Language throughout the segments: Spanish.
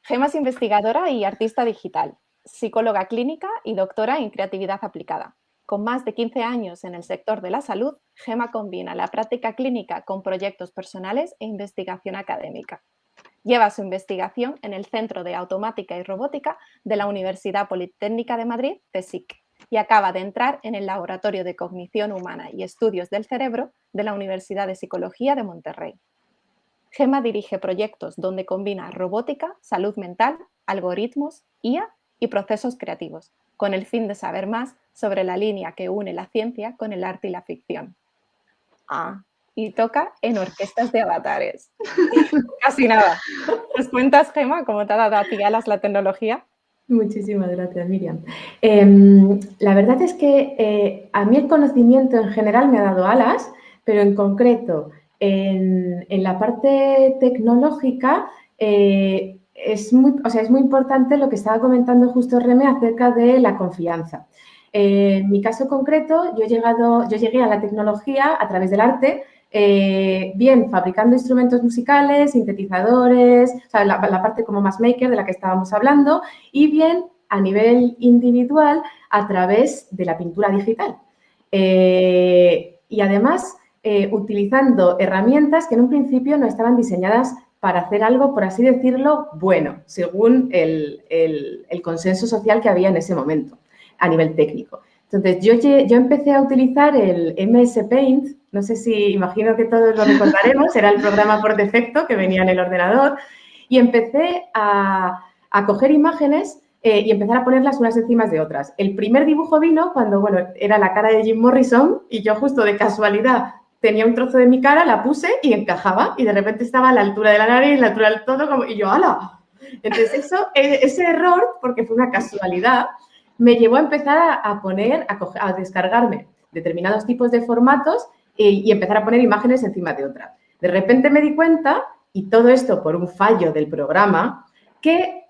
Gema es investigadora y artista digital, psicóloga clínica y doctora en creatividad aplicada. Con más de 15 años en el sector de la salud, Gema combina la práctica clínica con proyectos personales e investigación académica. Lleva su investigación en el Centro de Automática y Robótica de la Universidad Politécnica de Madrid, CSIC, y acaba de entrar en el Laboratorio de Cognición Humana y Estudios del Cerebro de la Universidad de Psicología de Monterrey. Gema dirige proyectos donde combina robótica, salud mental, algoritmos, IA y procesos creativos, con el fin de saber más sobre la línea que une la ciencia con el arte y la ficción. Y toca en orquestas de avatares. Casi nada. ¿Nos cuentas, Gema, cómo te ha dado a ti alas la tecnología? Muchísimas gracias, Miriam. La verdad es que a mí el conocimiento en general me ha dado alas, pero en concreto en la parte tecnológica es muy importante lo que estaba comentando justo Reme acerca de la confianza. En mi caso concreto, yo llegué a la tecnología a través del arte, bien fabricando instrumentos musicales, sintetizadores, o sea, la parte como más maker de la que estábamos hablando, y bien a nivel individual a través de la pintura digital. Y además utilizando herramientas que en un principio no estaban diseñadas para hacer algo, por así decirlo, bueno, según el consenso social que había en ese momento a nivel técnico. Entonces, yo empecé a utilizar el MS Paint, no sé si, imagino que todos lo recordaremos, era el programa por defecto que venía en el ordenador, y empecé a coger imágenes y empezar a ponerlas unas encima de otras. El primer dibujo vino cuando, bueno, era la cara de Jim Morrison y yo justo de casualidad tenía un trozo de mi cara, la puse y encajaba y de repente estaba a la altura de la nariz, a la altura del todo, y yo, ¡hala! Entonces, ese error, porque fue una casualidad, me llevó a empezar a descargarme determinados tipos de formatos y empezar a poner imágenes encima de otras. De repente me di cuenta, y todo esto por un fallo del programa, que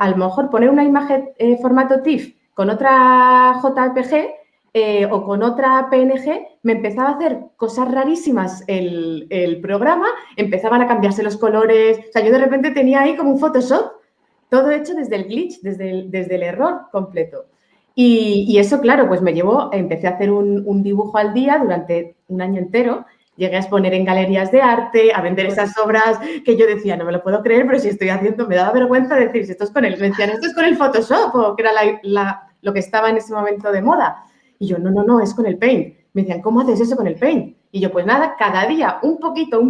a lo mejor poner una imagen formato TIFF con otra JPG o con otra PNG, me empezaba a hacer cosas rarísimas el programa, empezaban a cambiarse los colores, o sea, yo de repente tenía ahí como un Photoshop, todo hecho desde el glitch, desde el error completo. Y eso, claro, pues me llevó, empecé a hacer un dibujo al día durante un año entero, llegué a exponer en galerías de arte, a vender esas obras que yo decía, no me lo puedo creer, pero si estoy haciendo, me daba vergüenza decir, si esto es con el, me decían, esto es con el Photoshop, o que era lo que estaba en ese momento de moda. Y yo, no, es con el Paint. Me decían, ¿cómo haces eso con el Paint? Y yo, pues nada, cada día un poquito,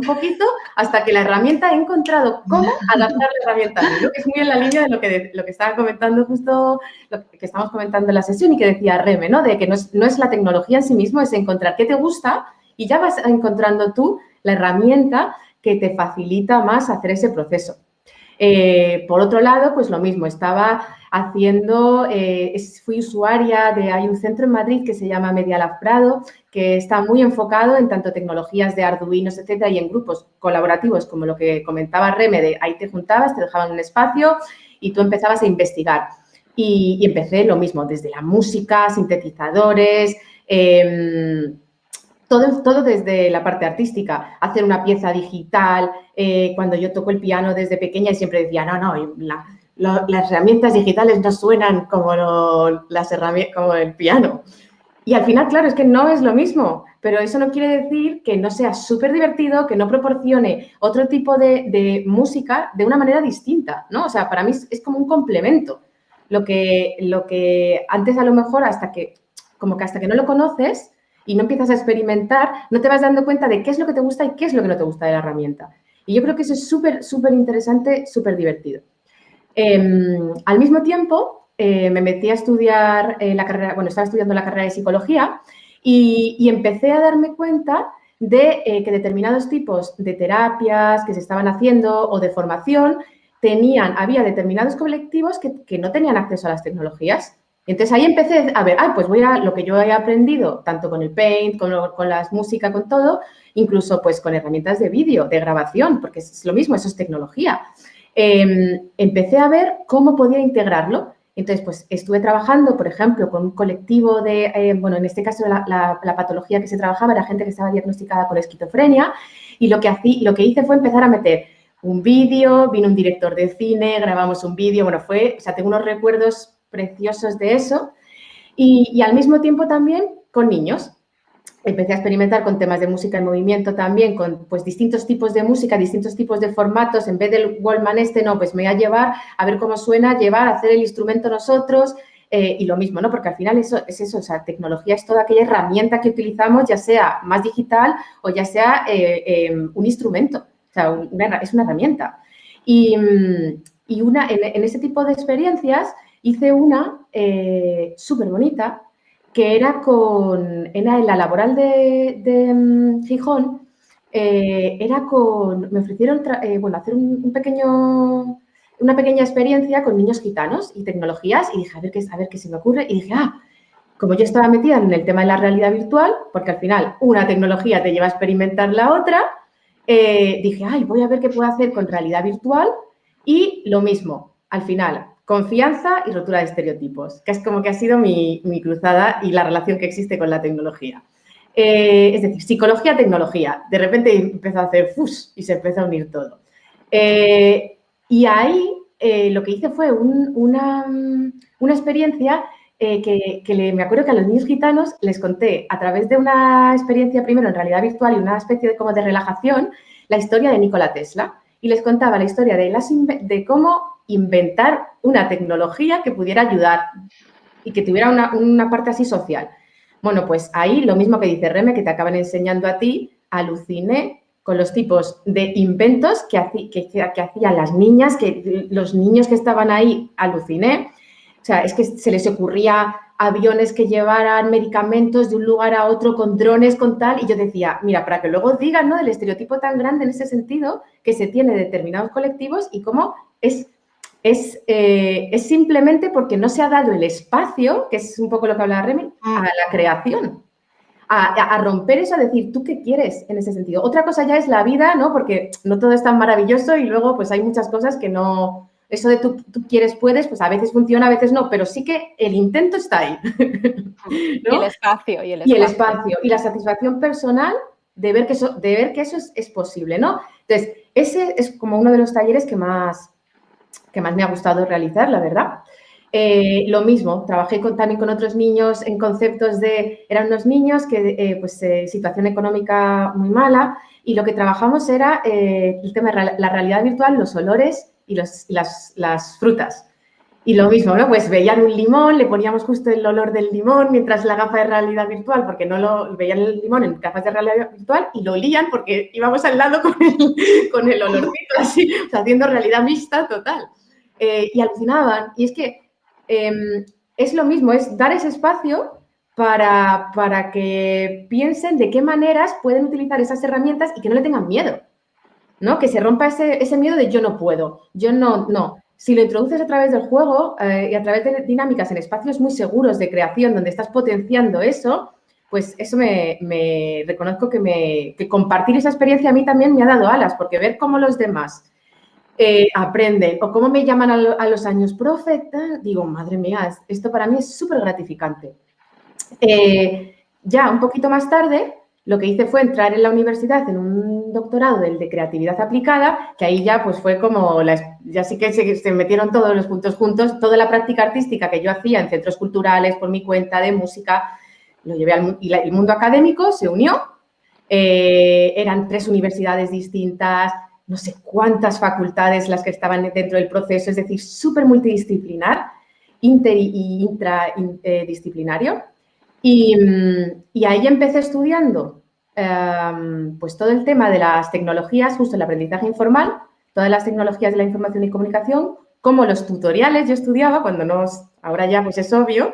hasta que la herramienta he encontrado cómo adaptar la herramienta. Lo que es muy en la línea de lo que estaba comentando justo, lo que estamos comentando en la sesión y que decía Reme, ¿no? De que no es la tecnología en sí mismo, es encontrar qué te gusta y ya vas encontrando tú la herramienta que te facilita más hacer ese proceso. Por otro lado, pues lo mismo, estaba haciendo, fui usuaria hay un centro en Madrid que se llama Media Lab Prado, que está muy enfocado en tanto tecnologías de Arduino, etcétera, y en grupos colaborativos, como lo que comentaba Reme, de ahí te juntabas, te dejaban un espacio y tú empezabas a investigar. Y empecé lo mismo, desde la música, sintetizadores, todo desde la parte artística, hacer una pieza digital, cuando yo toco el piano desde pequeña y siempre decía, no, las herramientas digitales no suenan como como el piano. Y al final, claro, es que no es lo mismo, pero eso no quiere decir que no sea súper divertido, que no proporcione otro tipo de música de una manera distinta, ¿no? O sea, para mí es como un complemento. Lo que antes a lo mejor hasta que no lo conoces y no empiezas a experimentar, no te vas dando cuenta de qué es lo que te gusta y qué es lo que no te gusta de la herramienta. Y yo creo que eso es súper interesante, súper divertido. Al mismo tiempo, me metí a estudiar la carrera, estaba estudiando la carrera de psicología y empecé a darme cuenta de que determinados tipos de terapias que se estaban haciendo o de formación había determinados colectivos que no tenían acceso a las tecnologías. Entonces ahí empecé a ver, pues voy a lo que yo he aprendido, tanto con el Paint, con la música, con todo, incluso pues con herramientas de vídeo, de grabación, porque es lo mismo, eso es tecnología. Empecé a ver cómo podía integrarlo. Entonces, pues estuve trabajando, por ejemplo, con un colectivo en este caso la patología que se trabajaba era gente que estaba diagnosticada con esquizofrenia y lo que hice fue empezar a meter un vídeo, vino un director de cine, grabamos un vídeo, bueno, o sea, tengo unos recuerdos preciosos de eso. Y al mismo tiempo también con niños. Empecé a experimentar con temas de música en movimiento también, con pues distintos tipos de música, distintos tipos de formatos. En vez del Wallman no, pues me voy a llevar a ver cómo suena, llevar, hacer el instrumento nosotros y lo mismo, ¿no? Porque al final eso es eso, o sea, tecnología es toda aquella herramienta que utilizamos, ya sea más digital o ya sea un instrumento, o sea, es una herramienta. Y en ese tipo de experiencias hice una súper bonita, que era en la laboral de Gijón, me ofrecieron hacer una pequeña experiencia con niños gitanos y tecnologías y dije, a ver qué se me ocurre. Y dije, como yo estaba metida en el tema de la realidad virtual, porque al final una tecnología te lleva a experimentar la otra, dije, voy a ver qué puedo hacer con realidad virtual y lo mismo, al final, confianza y rotura de estereotipos, que es como que ha sido mi cruzada y la relación que existe con la tecnología. Es decir, psicología, tecnología. De repente empezó a hacer ¡fus! Y se empezó a unir todo. Y ahí lo que hice fue una experiencia me acuerdo que a los niños gitanos les conté a través de una experiencia primero en realidad virtual y una especie de como de relajación la historia de Nikola Tesla y les contaba la historia de cómo inventar una tecnología que pudiera ayudar y que tuviera una parte así social. Bueno, pues ahí lo mismo que dice Reme, que te acaban enseñando a ti, aluciné con los tipos de inventos que hacían las niñas, que los niños que estaban ahí, aluciné. O sea, es que se les ocurría aviones que llevaran medicamentos de un lugar a otro con drones, con tal, y yo decía, mira, para que luego digan, ¿no?, del estereotipo tan grande en ese sentido que se tiene de determinados colectivos y cómo es simplemente porque no se ha dado el espacio, que es un poco lo que hablaba Remy, a la creación. A romper eso, a decir, ¿tú qué quieres en ese sentido? Otra cosa ya es la vida, ¿no? Porque no todo es tan maravilloso y luego pues hay muchas cosas que no... Eso de tú quieres, puedes, pues a veces funciona, a veces no, pero sí que el intento está ahí. ¿No? Y el espacio. Y el espacio. Y la satisfacción personal de ver que eso es posible, ¿no? Entonces, ese es como uno de los talleres que más me ha gustado realizar, la verdad. Lo mismo, trabajé también con otros niños en conceptos eran unos niños que, situación económica muy mala y lo que trabajamos era el tema de la realidad virtual, los olores y las frutas. Y lo mismo, ¿no? Pues veían un limón, le poníamos justo el olor del limón mientras la gafa de realidad virtual, porque veían el limón en gafas de realidad virtual y lo olían porque íbamos al lado con el olorcito así, o sea, haciendo realidad mixta total. Y alucinaban. Y es que es lo mismo, es dar ese espacio para que piensen de qué maneras pueden utilizar esas herramientas y que no le tengan miedo, ¿no? Que se rompa ese miedo de yo no puedo, yo no. Si lo introduces a través del juego y a través de dinámicas en espacios muy seguros de creación donde estás potenciando eso, pues eso me reconozco que compartir esa experiencia a mí también me ha dado alas, porque ver cómo los demás aprenden o cómo me llaman a los años, profe, digo, madre mía, esto para mí es súper gratificante. Ya un poquito más tarde, lo que hice fue entrar en la universidad en un doctorado de creatividad aplicada, que ahí ya pues fue como, ya sí que se metieron todos los puntos juntos, toda la práctica artística que yo hacía en centros culturales por mi cuenta de música, lo llevé y el mundo académico se unió, eran 3 universidades distintas, no sé cuántas facultades las que estaban dentro del proceso, es decir, súper multidisciplinar, y intradisciplinario. Y ahí empecé estudiando pues todo el tema de las tecnologías, justo el aprendizaje informal, todas las tecnologías de la información y comunicación, como los tutoriales, yo estudiaba, ahora ya pues es obvio,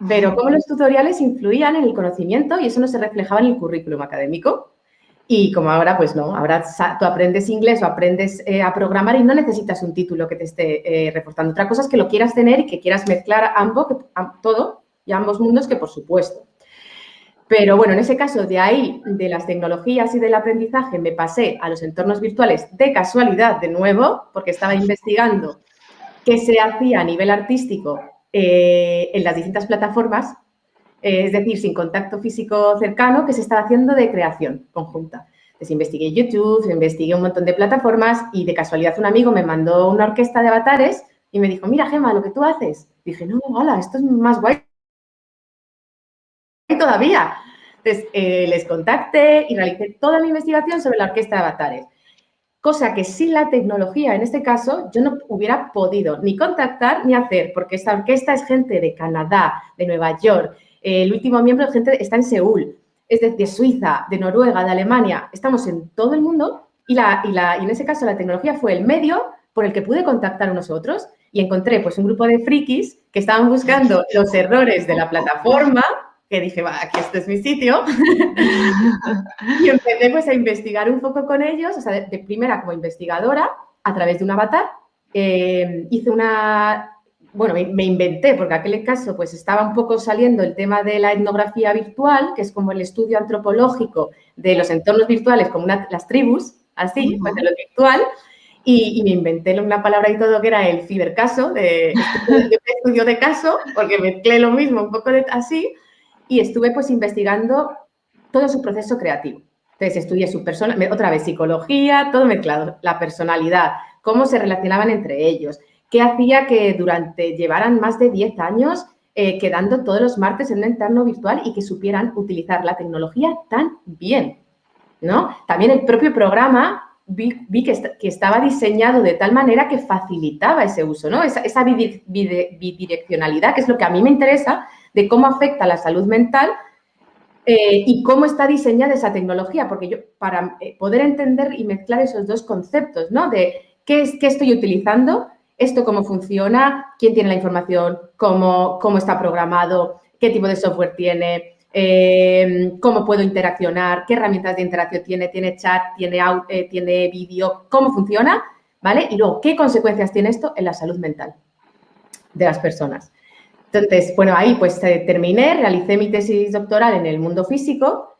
pero cómo los tutoriales influían en el conocimiento y eso no se reflejaba en el currículum académico. Y como ahora, pues no, ahora tú aprendes inglés o aprendes a programar y no necesitas un título que te esté reforzando. Otra cosa es que lo quieras tener y que quieras mezclar todo y ambos mundos, que por supuesto. Pero bueno, en ese caso, de ahí, de las tecnologías y del aprendizaje, me pasé a los entornos virtuales de casualidad de nuevo, porque estaba investigando qué se hacía a nivel artístico en las distintas plataformas, es decir, sin contacto físico cercano, que se estaba haciendo de creación conjunta. Entonces investigué YouTube, investigué un montón de plataformas y de casualidad un amigo me mandó una orquesta de avatares y me dijo, mira, Gemma, lo que tú haces. Dije, no, hola, esto es más guay todavía. Entonces, les contacté y realicé toda mi investigación sobre la orquesta de avatares. Cosa que sin la tecnología, en este caso, yo no hubiera podido ni contactar ni hacer, porque esta orquesta es gente de Canadá, de Nueva York, el último miembro de gente está en Seúl, es de Suiza, de Noruega, de Alemania, estamos en todo el mundo y en ese caso la tecnología fue el medio por el que pude contactar unos a otros y encontré pues un grupo de frikis que estaban buscando los errores de la plataforma, que dije, va, aquí este es mi sitio. Y empecé pues a investigar un poco con ellos, o sea, de primera como investigadora, a través de un avatar. Hice bueno, me inventé, porque en aquel caso pues estaba un poco saliendo el tema de la etnografía virtual, que es como el estudio antropológico de los entornos virtuales, como las tribus, así, pues de lo virtual. Y me inventé una palabra y todo que era el cibercaso, de estudio de caso, porque mezclé lo mismo, un poco así, y estuve pues investigando todo su proceso creativo. Entonces, estudié su persona, otra vez psicología, todo mezclado, la personalidad, cómo se relacionaban entre ellos, qué hacía que llevaran más de 10 años quedando todos los martes en un entorno virtual y que supieran utilizar la tecnología tan bien, ¿no? También el propio programa vi que estaba diseñado de tal manera que facilitaba ese uso, ¿no? Esa bidireccionalidad, que es lo que a mí me interesa, de cómo afecta la salud mental y cómo está diseñada esa tecnología, porque yo, para poder entender y mezclar esos dos conceptos, ¿no? De qué estoy utilizando, esto cómo funciona, quién tiene la información, cómo está programado, qué tipo de software tiene, cómo puedo interaccionar, qué herramientas de interacción tiene chat, tiene vídeo, cómo funciona, ¿vale? Y luego, ¿qué consecuencias tiene esto en la salud mental de las personas? Entonces, bueno, ahí pues terminé, realicé mi tesis doctoral en el mundo físico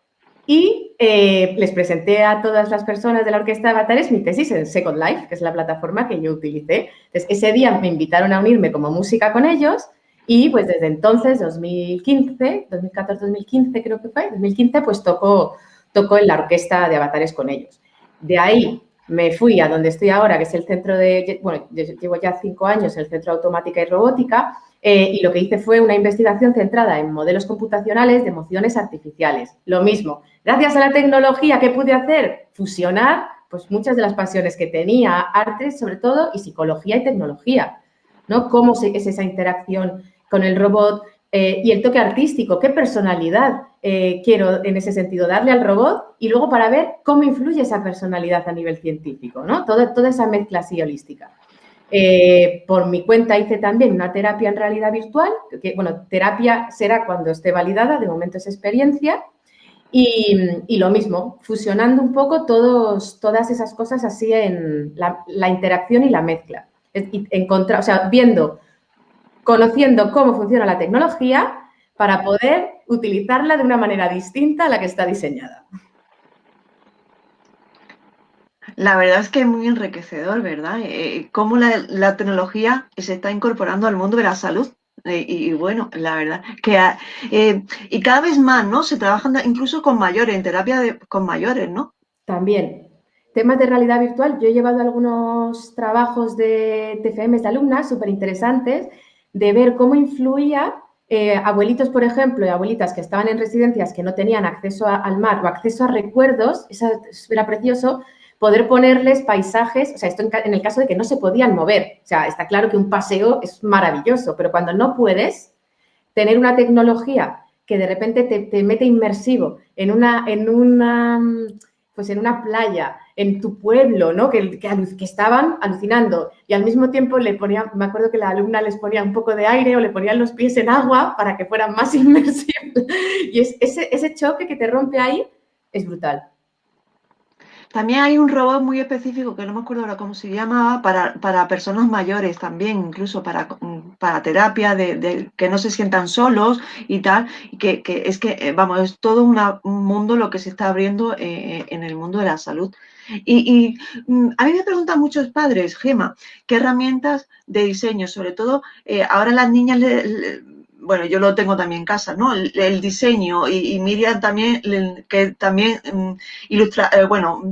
y les presenté a todas las personas de la Orquesta de Avatares mi tesis en Second Life, que es la plataforma que yo utilicé. Entonces, ese día me invitaron a unirme como música con ellos y pues desde entonces, 2014-2015 creo que fue, 2015 pues toco en la Orquesta de Avatares con ellos. De ahí me fui a donde estoy ahora, que es el centro bueno, llevo ya 5 años en el Centro de Automática y Robótica, y lo que hice fue una investigación centrada en modelos computacionales de emociones artificiales. Lo mismo, gracias a la tecnología, ¿qué pude hacer? Fusionar pues, muchas de las pasiones que tenía, arte sobre todo, y psicología y tecnología, ¿no? ¿Cómo es esa interacción con el robot y el toque artístico? ¿Qué personalidad quiero en ese sentido darle al robot? Y luego para ver cómo influye esa personalidad a nivel científico, ¿no? Toda esa mezcla así holística. Por mi cuenta hice también una terapia en realidad virtual, que, bueno, terapia será cuando esté validada, de momento es experiencia, y lo mismo, fusionando un poco todas esas cosas así en la interacción y la mezcla. O sea, conociendo cómo funciona la tecnología para poder utilizarla de una manera distinta a la que está diseñada. La verdad es que es muy enriquecedor, ¿verdad? Cómo la tecnología se está incorporando al mundo de la salud. Y bueno, la verdad que y cada vez más, ¿no? Se trabajan incluso con mayores, en terapia con mayores, ¿no? También. Temas de realidad virtual. Yo he llevado algunos trabajos de TFM de alumnas súper interesantes de ver cómo influía abuelitos, por ejemplo, y abuelitas que estaban en residencias que no tenían acceso al mar o acceso a recuerdos. Eso era precioso poder ponerles paisajes, o sea, esto en el caso de que no se podían mover. O sea, está claro que un paseo es maravilloso, pero cuando no puedes, tener una tecnología que de repente te mete inmersivo en una playa, en tu pueblo, ¿no? Que estaban alucinando y al mismo tiempo me acuerdo que la alumna les ponía un poco de aire o le ponían los pies en agua para que fueran más inmersivos. Y ese choque que te rompe ahí es brutal. También hay un robot muy específico, que no me acuerdo ahora cómo se llamaba, para personas mayores también, incluso para terapia, de que no se sientan solos y tal, y que es que, vamos, es todo un mundo lo que se está abriendo en el mundo de la salud. A mí me preguntan muchos padres, Gemma, ¿qué herramientas de diseño? Sobre todo, ahora las niñas bueno, yo lo tengo también en casa, ¿no? El diseño y Miriam también, que también ilustra, bueno,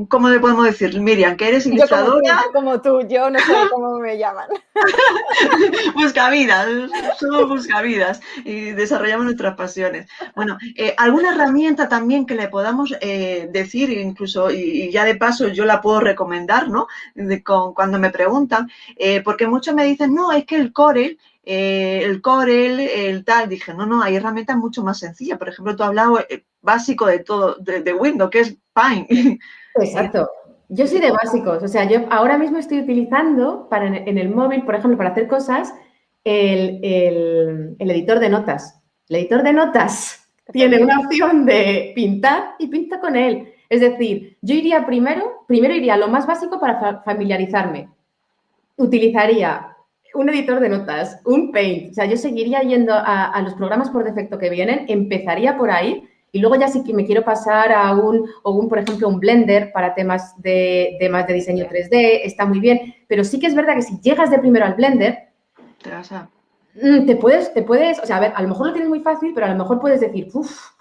¿cómo le podemos decir? Miriam, que eres ilustradora. Yo como tú, yo no sé cómo me llaman. Buscavidas, somos buscavidas y desarrollamos nuestras pasiones. Bueno, alguna herramienta también que le podamos decir, incluso, y ya de paso yo la puedo recomendar, ¿no? Cuando me preguntan, porque muchos me dicen, no, es que el Corel, el tal, dije, no, hay herramientas mucho más sencillas. Por ejemplo, tú has hablado básico de todo, de Windows, que es Paint. Exacto. Yo soy de básicos, o sea, yo ahora mismo estoy utilizando en el móvil, por ejemplo, para hacer cosas, el editor de notas. El editor de notas tiene una opción de pintar y pinta con él. Es decir, yo iría primero iría a lo más básico para familiarizarme. Utilizaría un editor de notas, un Paint, o sea, yo seguiría yendo a los programas por defecto que vienen, empezaría por ahí. Y luego ya sí que me quiero pasar a por ejemplo, un Blender para temas de diseño 3D, está muy bien. Pero sí que es verdad que si llegas de primero al Blender, te puedes, o sea, a ver, a lo mejor lo tienes muy fácil, pero a lo mejor puedes decir, uff,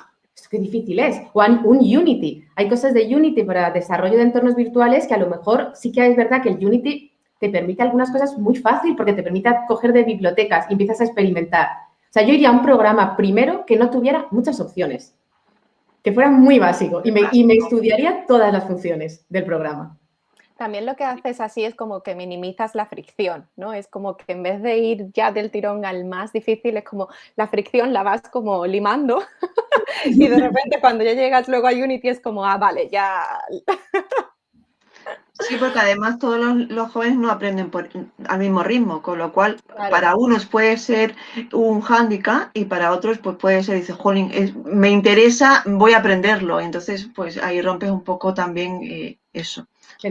qué difícil es. O un Unity. Hay cosas de Unity para desarrollo de entornos virtuales que a lo mejor sí que es verdad que el Unity te permite algunas cosas muy fácil porque te permite coger de bibliotecas y empiezas a experimentar. O sea, yo iría a un programa primero que no tuviera muchas opciones, que fuera muy básico y me estudiaría todas las funciones del programa. También lo que haces así es como que minimizas la fricción, ¿no? Es como que en vez de ir ya del tirón al más difícil, es como la fricción la vas como limando y de repente cuando ya llegas luego a Unity es como, vale, ya... Sí, porque además todos los jóvenes no aprenden al mismo ritmo, con lo cual Claro. para unos puede ser un hándicap y para otros pues puede ser, dice, jolín, me interesa, voy a aprenderlo. Entonces, pues ahí rompes un poco también eso. Y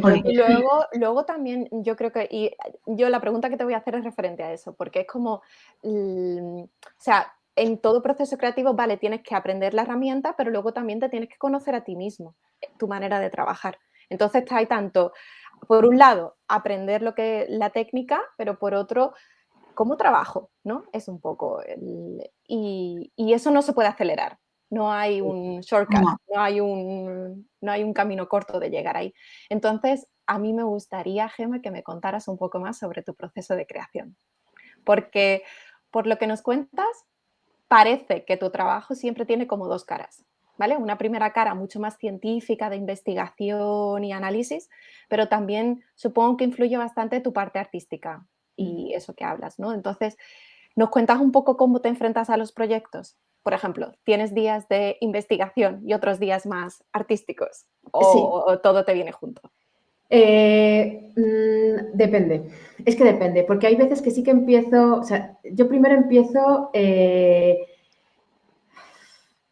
luego también yo creo que, y yo la pregunta que te voy a hacer es referente a eso, porque es como, o sea, en todo proceso creativo, vale, tienes que aprender la herramienta, pero luego también te tienes que conocer a ti mismo, tu manera de trabajar. Entonces hay tanto, por un lado, aprender la técnica, pero por otro, cómo trabajo, ¿no? Es un poco, y eso no se puede acelerar. No hay un shortcut, no hay un camino corto de llegar ahí. Entonces, a mí me gustaría, Gemma, que me contaras un poco más sobre tu proceso de creación. Porque, por lo que nos cuentas, parece que tu trabajo siempre tiene como dos caras, ¿vale? Una primera cara mucho más científica de investigación y análisis, pero también supongo que influye bastante tu parte artística y eso que hablas, ¿no? Entonces, ¿nos cuentas un poco cómo te enfrentas a los proyectos? Por ejemplo, ¿tienes días de investigación y otros días más artísticos? ¿O todo te viene junto? Depende. Es que depende, porque hay veces que sí que empiezo, o sea, yo primero empiezo, o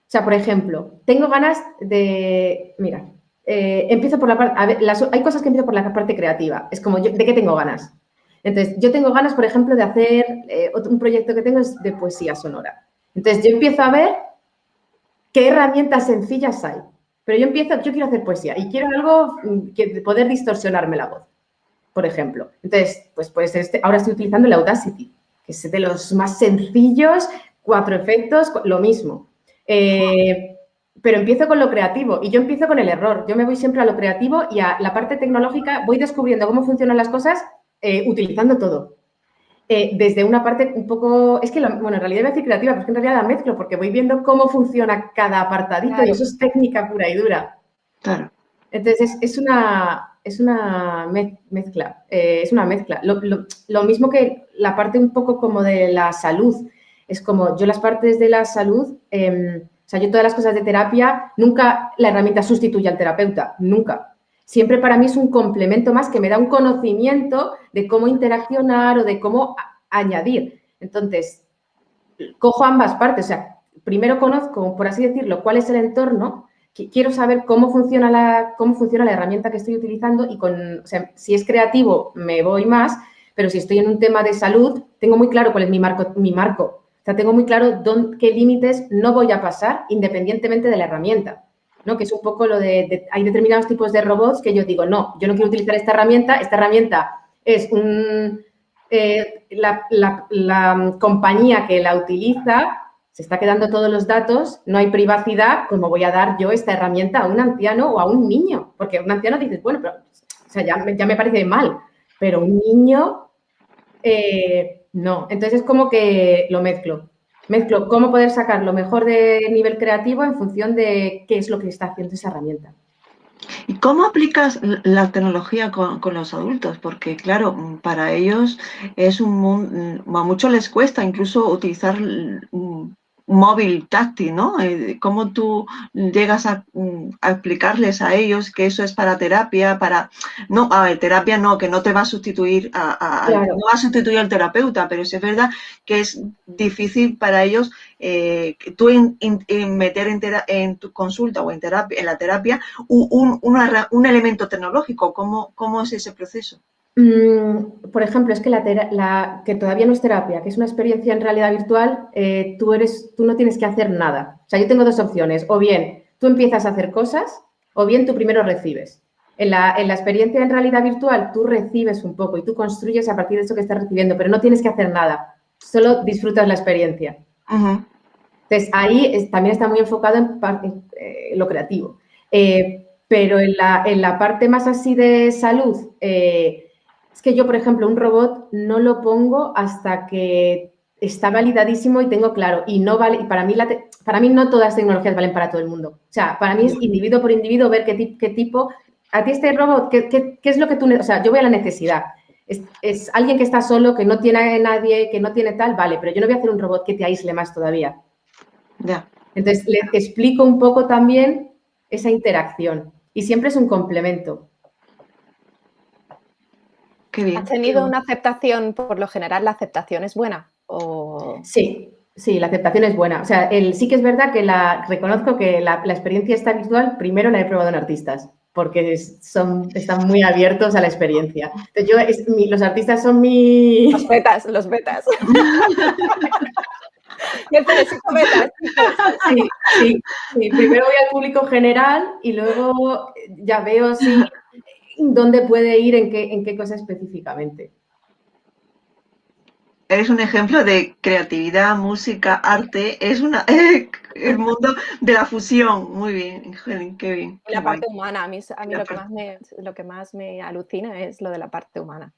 sea, por ejemplo, tengo ganas de, mira, empiezo por la parte, a ver, hay cosas que empiezo por la parte creativa, es como, ¿de qué tengo ganas? Entonces, yo tengo ganas, por ejemplo, de hacer, un proyecto que tengo es de poesía sonora. Entonces, yo empiezo a ver qué herramientas sencillas hay. Pero yo quiero hacer poesía y quiero algo que poder distorsionarme la voz, por ejemplo. Entonces, pues ahora estoy utilizando el Audacity, que es de los más sencillos, 4 efectos, lo mismo. Pero empiezo con lo creativo y yo empiezo con el error. Yo me voy siempre a lo creativo y a la parte tecnológica voy descubriendo cómo funcionan las cosas utilizando todo. Desde una parte un poco, es que, bueno, en realidad voy a decir creativa, pero es que en realidad la mezclo porque voy viendo cómo funciona cada apartadito, claro, y eso es técnica pura y dura. Claro. Entonces, es una mezcla, es una mezcla. Lo mismo que la parte un poco como de la salud. Es como yo las partes de la salud, o sea, yo todas las cosas de terapia, nunca la herramienta sustituye al terapeuta, nunca. Siempre para mí es un complemento más que me da un conocimiento de cómo interaccionar o de cómo añadir. Entonces, cojo ambas partes. O sea, primero conozco, por así decirlo, cuál es el entorno, quiero saber cómo funciona la herramienta que estoy utilizando y o sea, si es creativo me voy más, pero si estoy en un tema de salud, tengo muy claro cuál es mi marco. O sea, tengo muy claro qué límites no voy a pasar independientemente de la herramienta, ¿no? Que es un poco lo hay determinados tipos de robots que yo digo, no, yo no quiero utilizar esta herramienta es la compañía que la utiliza se está quedando todos los datos, no hay privacidad, ¿cómo voy a dar yo esta herramienta a un anciano o a un niño? Porque un anciano dices, bueno, pero o sea, ya me parece mal, pero un niño, no. Entonces es como que lo mezclo. Mezclo cómo poder sacar lo mejor de nivel creativo en función de qué es lo que está haciendo esa herramienta. ¿Y cómo aplicas la tecnología con los adultos? Porque, claro, para ellos es un mundo, a muchos les cuesta incluso utilizar un móvil táctil, ¿no? ¿Cómo tú llegas a explicarles a ellos que eso es para terapia, no, a ver, terapia no, que no te va a sustituir Claro. no va a sustituir al terapeuta, pero sí es verdad que es difícil para ellos tú meter en tu consulta o en la terapia un elemento tecnológico. ¿Cómo es ese proceso? Por ejemplo, es que que todavía no es terapia, que es una experiencia en realidad virtual, tú no tienes que hacer nada. O sea, yo tengo dos opciones. O bien tú empiezas a hacer cosas, o bien tú primero recibes. En la experiencia en realidad virtual, tú recibes un poco y tú construyes a partir de eso que estás recibiendo, pero no tienes que hacer nada. Solo disfrutas la experiencia. Uh-huh. Entonces, ahí también está muy enfocado en lo creativo. Pero en la parte más así de salud, es que yo, por ejemplo, un robot no lo pongo hasta que está validadísimo y tengo claro. Y no vale, y para mí no todas las tecnologías valen para todo el mundo. O sea, para mí es individuo por individuo ver qué tipo. A ti este robot, ¿qué es lo que tú... O sea, yo voy a la necesidad. Es alguien que está solo, que no tiene a nadie, que no tiene tal, vale, pero yo no voy a hacer un robot que te aísle más todavía. Ya. Entonces, le explico un poco también esa interacción y siempre es un complemento. Qué bien. ¿Has tenido una aceptación, por lo general, la aceptación es buena? Sí, la aceptación es buena. O sea, sí que es verdad que reconozco que la experiencia está virtual, primero la he probado en artistas, porque están muy abiertos a la experiencia. Entonces, los artistas son Los betas. Yo necesito betas, chicos. Sí. Primero voy al público general y luego ya veo dónde puede ir, en qué cosa específicamente. Eres un ejemplo de creatividad, música, arte. Es el mundo de la fusión. Muy bien, Helen, qué bien. Y la parte humana, a mí lo que más me alucina es lo de la parte humana.